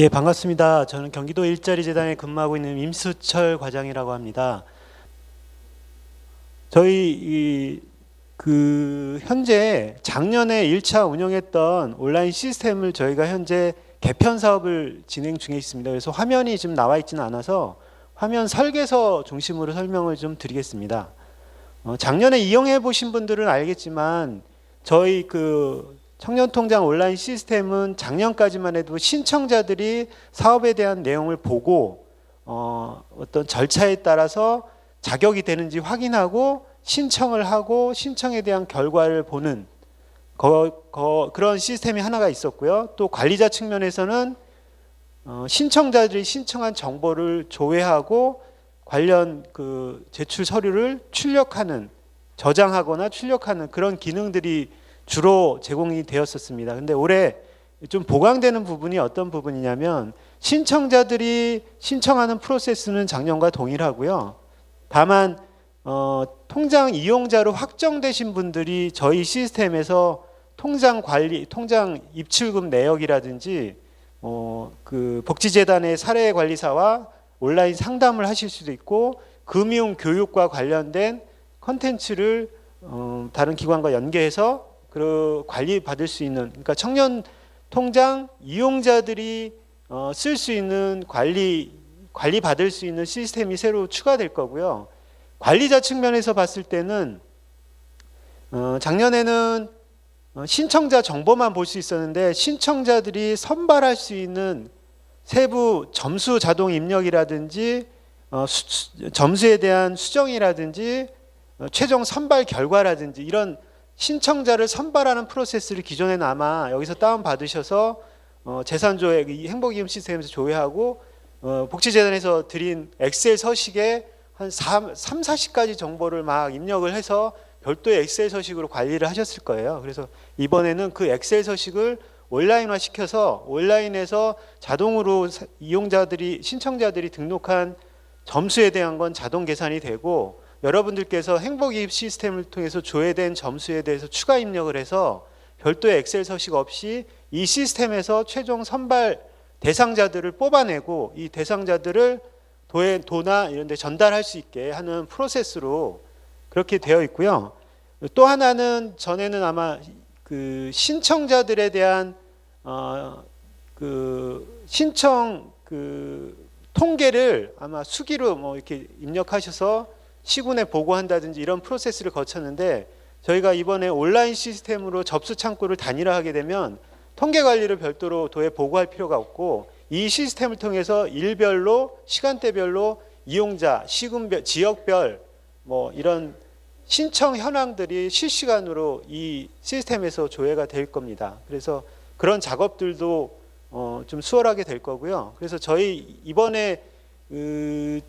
예, 반갑습니다. 저는 경기도 일자리 재단에 근무하고 있는 임수철 과장이라고 합니다. 저희 현재 작년에 1차 운영했던 온라인 시스템을 저희가 현재 개편 사업을 진행 중에 있습니다. 그래서 화면이 지금 나와 있지는 않아서 화면 설계서 중심으로 설명을 좀 드리겠습니다. 작년에 이용해 보신 분들은 알겠지만 저희 청년통장 온라인 시스템은 작년까지만 해도 신청자들이 사업에 대한 내용을 보고 어떤 절차에 따라서 자격이 되는지 확인하고 신청을 하고 신청에 대한 결과를 보는 그런 시스템이 하나가 있었고요. 또 관리자 측면에서는 신청자들이 신청한 정보를 조회하고 관련 제출 서류를 출력하는, 저장하거나 출력하는 그런 기능들이 주로 제공이 되었었습니다. 근데 올해 좀 보강되는 부분이 어떤 부분이냐면 신청자들이 신청하는 프로세스는 작년과 동일하고요. 다만 통장 이용자로 확정되신 분들이 저희 시스템에서 통장 관리, 통장 입출금 내역이라든지 복지재단의 사례관리사와 온라인 상담을 하실 수도 있고 금융 교육과 관련된 컨텐츠를 다른 기관과 연계해서 관리 받을 수 있는, 그러니까 청년 통장 이용자들이 쓸 수 있는 관리 받을 수 있는 시스템이 새로 추가될 거고요. 관리자 측면에서 봤을 때는 작년에는 신청자 정보만 볼 수 있었는데 신청자들이 선발할 수 있는 세부 점수 자동 입력이라든지 점수에 대한 수정이라든지 최종 선발 결과라든지 이런 신청자를 선발하는 프로세스를 기존에는 아마 여기서 다운받으셔서 재산조회, 행복이금 시스템에서 조회하고 복지재단에서 드린 엑셀 서식에 한 3, 40가지 정보를 막 입력을 해서 별도의 엑셀 서식으로 관리를 하셨을 거예요. 그래서 이번에는 그 엑셀 서식을 온라인화 시켜서 온라인에서 자동으로 신청자들이 등록한 점수에 대한 건 자동 계산이 되고 여러분들께서 행복이입 시스템을 통해서 조회된 점수에 대해서 추가 입력을 해서 별도의 엑셀 서식 없이 이 시스템에서 최종 선발 대상자들을 뽑아내고 이 대상자들을 도나 이런 데 전달할 수 있게 하는 프로세스로 그렇게 되어 있고요. 또 하나는 전에는 아마 신청자들에 대한 신청 통계를 아마 수기로 이렇게 입력하셔서 시군에 보고한다든지 이런 프로세스를 거쳤는데 저희가 이번에 온라인 시스템으로 접수 창구를 단일화하게 되면 통계 관리를 별도로 도에 보고할 필요가 없고 이 시스템을 통해서 일별로 시간대별로 이용자, 시군별, 지역별 이런 신청 현황들이 실시간으로 이 시스템에서 조회가 될 겁니다. 그래서 그런 작업들도 좀 수월하게 될 거고요. 그래서 저희 이번에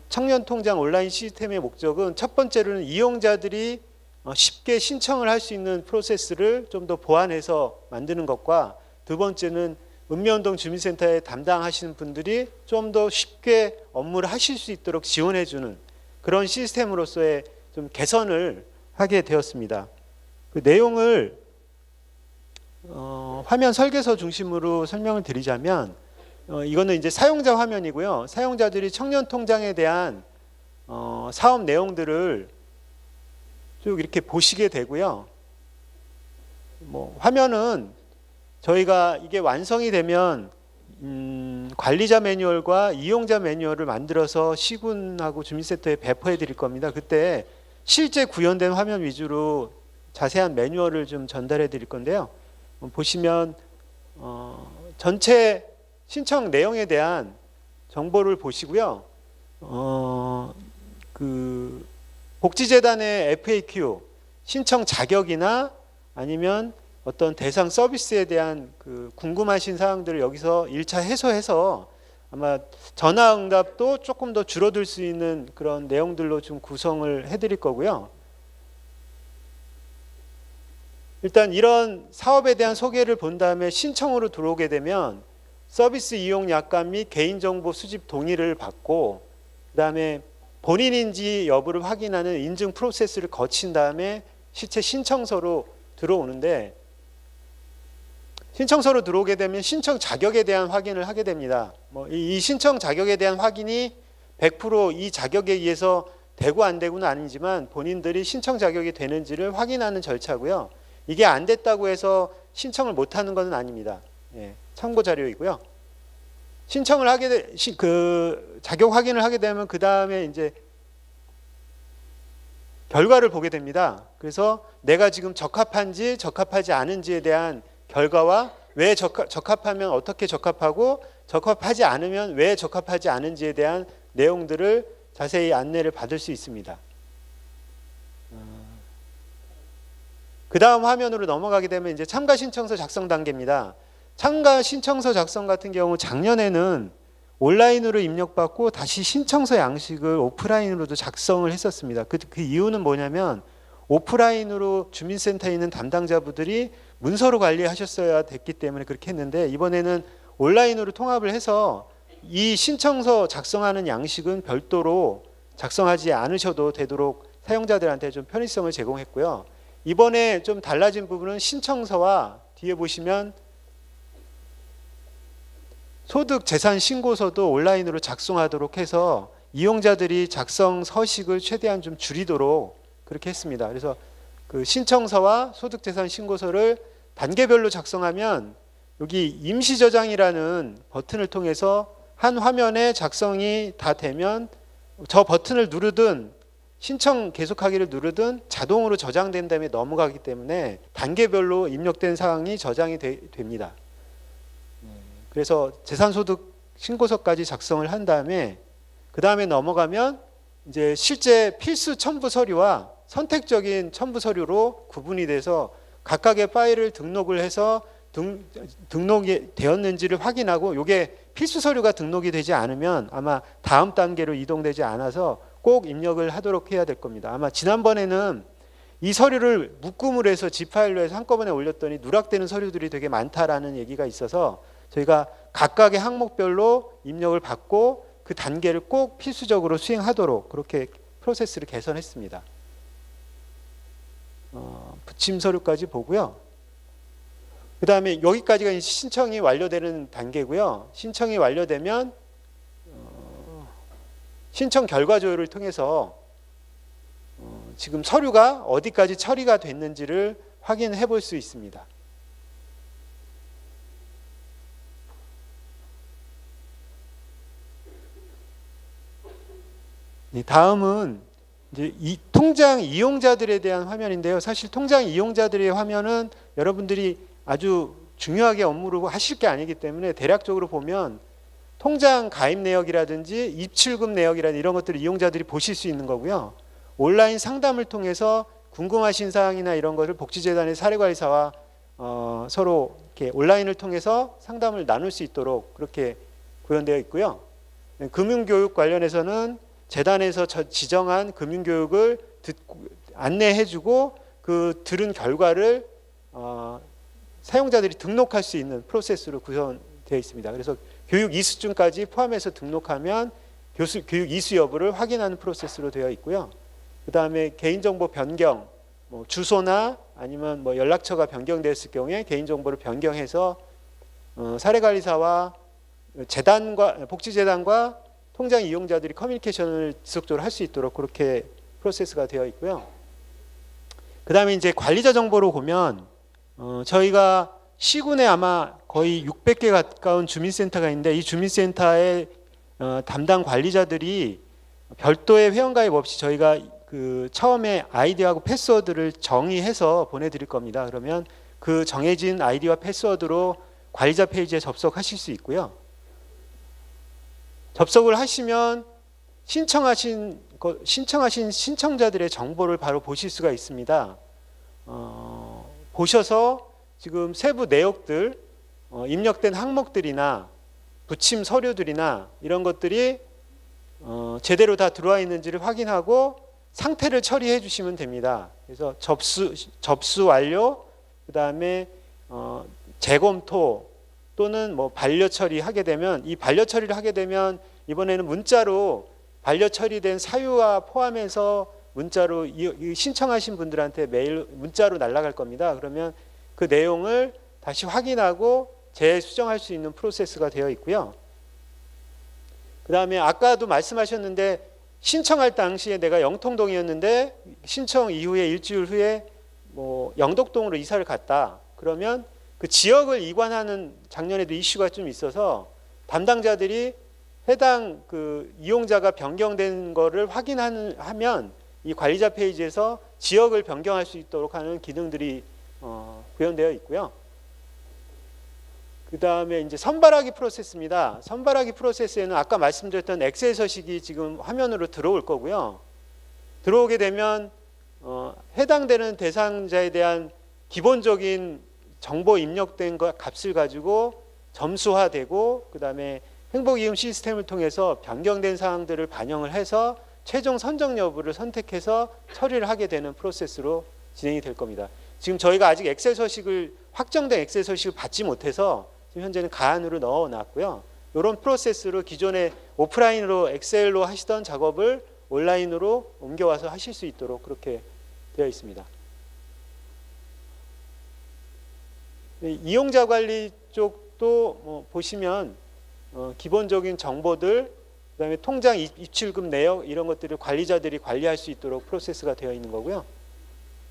청년통장 온라인 시스템의 목적은 첫 번째로는 이용자들이 쉽게 신청을 할 수 있는 프로세스를 좀 더 보완해서 만드는 것과 두 번째는 읍면동 주민센터에 담당하시는 분들이 좀 더 쉽게 업무를 하실 수 있도록 지원해주는 그런 시스템으로서의 좀 개선을 하게 되었습니다. 그 내용을 화면 설계서 중심으로 설명을 드리자면 이거는 이제 사용자 화면이고요. 사용자들이 청년통장에 대한 사업 내용들을 쭉 이렇게 보시게 되고요. 화면은 저희가 이게 완성이 되면 관리자 매뉴얼과 이용자 매뉴얼을 만들어서 시군하고 주민센터에 배포해 드릴 겁니다. 그때 실제 구현된 화면 위주로 자세한 매뉴얼을 좀 전달해 드릴 건데요. 보시면 전체 신청 내용에 대한 정보를 보시고요. 복지재단의 FAQ, 신청 자격이나 아니면 어떤 대상 서비스에 대한 궁금하신 사항들을 여기서 1차 해소해서 아마 전화응답도 조금 더 줄어들 수 있는 그런 내용들로 좀 구성을 해드릴 거고요. 일단 이런 사업에 대한 소개를 본 다음에 신청으로 들어오게 되면 서비스 이용 약관 및 개인정보 수집 동의를 받고 그다음에 본인인지 여부를 확인하는 인증 프로세스를 거친 다음에 실제 신청서로 들어오는데 신청서로 들어오게 되면 신청 자격에 대한 확인을 하게 됩니다. 이 신청 자격에 대한 확인이 100% 자격에 의해서 되고 안 되고는 아니지만 본인들이 신청 자격이 되는지를 확인하는 절차고요. 이게 안 됐다고 해서 신청을 못 하는 것은 아닙니다. 예, 참고 자료이고요. 신청을 자격 확인을 하게 되면 그 다음에 이제 결과를 보게 됩니다. 그래서 내가 지금 적합한지 적합하지 않은지에 대한 결과와 왜 적합하면 어떻게 적합하고 적합하지 않으면 왜 적합하지 않은지에 대한 내용들을 자세히 안내를 받을 수 있습니다. 그 다음 화면으로 넘어가게 되면 이제 참가 신청서 작성 단계입니다. 참가 신청서 작성 같은 경우 작년에는 온라인으로 입력받고 다시 신청서 양식을 오프라인으로도 작성을 했었습니다. 그 이유는 뭐냐면 오프라인으로 주민센터에 있는 담당자분들이 문서로 관리하셨어야 됐기 때문에 그렇게 했는데 이번에는 온라인으로 통합을 해서 이 신청서 작성하는 양식은 별도로 작성하지 않으셔도 되도록 사용자들한테 좀 편의성을 제공했고요. 이번에 좀 달라진 부분은 신청서와 뒤에 보시면 소득 재산 신고서도 온라인으로 작성하도록 해서 이용자들이 작성 서식을 최대한 좀 줄이도록 그렇게 했습니다. 그래서 그 신청서와 소득 재산 신고서를 단계별로 작성하면 여기 임시 저장이라는 버튼을 통해서 한 화면에 작성이 다 되면 저 버튼을 누르든 신청 계속하기를 누르든 자동으로 저장된 다음에 넘어가기 때문에 단계별로 입력된 사항이 저장이 됩니다. 그래서 재산소득 신고서까지 작성을 한 다음에 그 다음에 넘어가면 이제 실제 필수 첨부 서류와 선택적인 첨부 서류로 구분이 돼서 각각의 파일을 등록을 해서 등록이 되었는지를 확인하고 이게 필수 서류가 등록이 되지 않으면 아마 다음 단계로 이동되지 않아서 꼭 입력을 하도록 해야 될 겁니다. 아마 지난번에는 이 서류를 묶음으로 해서 G파일로 해서 한꺼번에 올렸더니 누락되는 서류들이 되게 많다라는 얘기가 있어서 저희가 각각의 항목별로 입력을 받고 그 단계를 꼭 필수적으로 수행하도록 그렇게 프로세스를 개선했습니다. 붙임 서류까지 보고요. 그 다음에 여기까지가 신청이 완료되는 단계고요. 신청이 완료되면 신청 결과 조회를 통해서 지금 서류가 어디까지 처리가 됐는지를 확인해 볼 수 있습니다. 다음은 이제 이 통장 이용자들에 대한 화면인데요. 사실 통장 이용자들의 화면은 여러분들이 아주 중요하게 업무를 하실 게 아니기 때문에 대략적으로 보면 통장 가입 내역이라든지 입출금 내역이라든지 이런 것들을 이용자들이 보실 수 있는 거고요. 온라인 상담을 통해서 궁금하신 사항이나 이런 것을 복지재단의 사례관리사와 서로 이렇게 온라인을 통해서 상담을 나눌 수 있도록 그렇게 구현되어 있고요. 금융교육 관련해서는 재단에서 지정한 금융교육을 안내해주고 그 들은 결과를 사용자들이 등록할 수 있는 프로세스로 구성되어 있습니다. 그래서 교육 이수증까지 포함해서 등록하면 교육 이수 여부를 확인하는 프로세스로 되어 있고요. 그 다음에 개인정보 변경, 주소나 아니면 연락처가 변경됐을 경우에 개인정보를 변경해서 사례관리사와 재단과 복지재단과 통장 이용자들이 커뮤니케이션을 지속적으로 할 수 있도록 그렇게 프로세스가 되어 있고요. 그 다음에 이제 관리자 정보로 보면 저희가 시군에 아마 거의 600개 가까운 주민센터가 있는데 이 주민센터의 담당 관리자들이 별도의 회원가입 없이 저희가 그 처음에 아이디하고 패스워드를 정의해서 보내드릴 겁니다. 그러면 그 정해진 아이디와 패스워드로 관리자 페이지에 접속하실 수 있고요. 접속을 하시면 신청하신 신청자들의 정보를 바로 보실 수가 있습니다. 보셔서 지금 세부 내역들, 입력된 항목들이나 붙임 서류들이나 이런 것들이 제대로 다 들어와 있는지를 확인하고 상태를 처리해 주시면 됩니다. 그래서 접수 완료, 그 다음에 재검토 또는 반려 처리하게 되면 이 반려 처리를 하게 되면 이번에는 문자로 반려 처리된 사유와 포함해서 문자로 신청하신 분들한테 매일 문자로 날아갈 겁니다. 그러면 그 내용을 다시 확인하고 재수정할 수 있는 프로세스가 되어 있고요. 그 다음에 아까도 말씀하셨는데 신청할 당시에 내가 영통동이었는데 신청 이후에 일주일 후에 뭐 영덕동으로 이사를 갔다. 그러면 그 지역을 이관하는 작년에도 이슈가 좀 있어서 담당자들이 해당 그 이용자가 변경된 거를 확인하면 이 관리자 페이지에서 지역을 변경할 수 있도록 하는 기능들이 구현되어 있고요. 그 다음에 이제 선발하기 프로세스입니다. 선발하기 프로세스에는 아까 말씀드렸던 엑셀 서식이 지금 화면으로 들어올 거고요. 들어오게 되면 해당되는 대상자에 대한 기본적인 정보 입력된 값을 가지고 점수화되고 그 다음에 행복이음 시스템을 통해서 변경된 사항들을 반영을 해서 최종 선정 여부를 선택해서 처리를 하게 되는 프로세스로 진행이 될 겁니다. 지금 저희가 아직 엑셀 서식을 확정된 엑셀 서식을 받지 못해서 지금 현재는 가안으로 넣어놨고요. 이런 프로세스로 기존에 오프라인으로 엑셀로 하시던 작업을 온라인으로 옮겨와서 하실 수 있도록 그렇게 되어 있습니다. 이용자 관리 쪽도 뭐 보시면 기본적인 정보들, 그다음에 통장 입출금 내역 이런 것들을 관리자들이 관리할 수 있도록 프로세스가 되어 있는 거고요.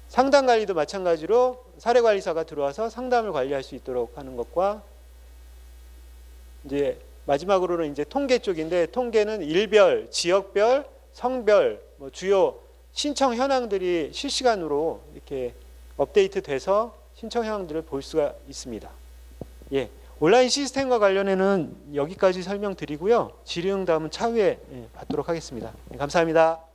상담 관리도 마찬가지로 사례관리사가 들어와서 상담을 관리할 수 있도록 하는 것과 이제 마지막으로는 이제 통계 쪽인데 통계는 일별, 지역별, 성별, 뭐 주요 신청 현황들이 실시간으로 이렇게 업데이트돼서 신청 현황들을 볼 수가 있습니다. 예, 온라인 시스템과 관련해는 여기까지 설명드리고요. 질의응답은 차후에 받도록 하겠습니다. 네, 감사합니다.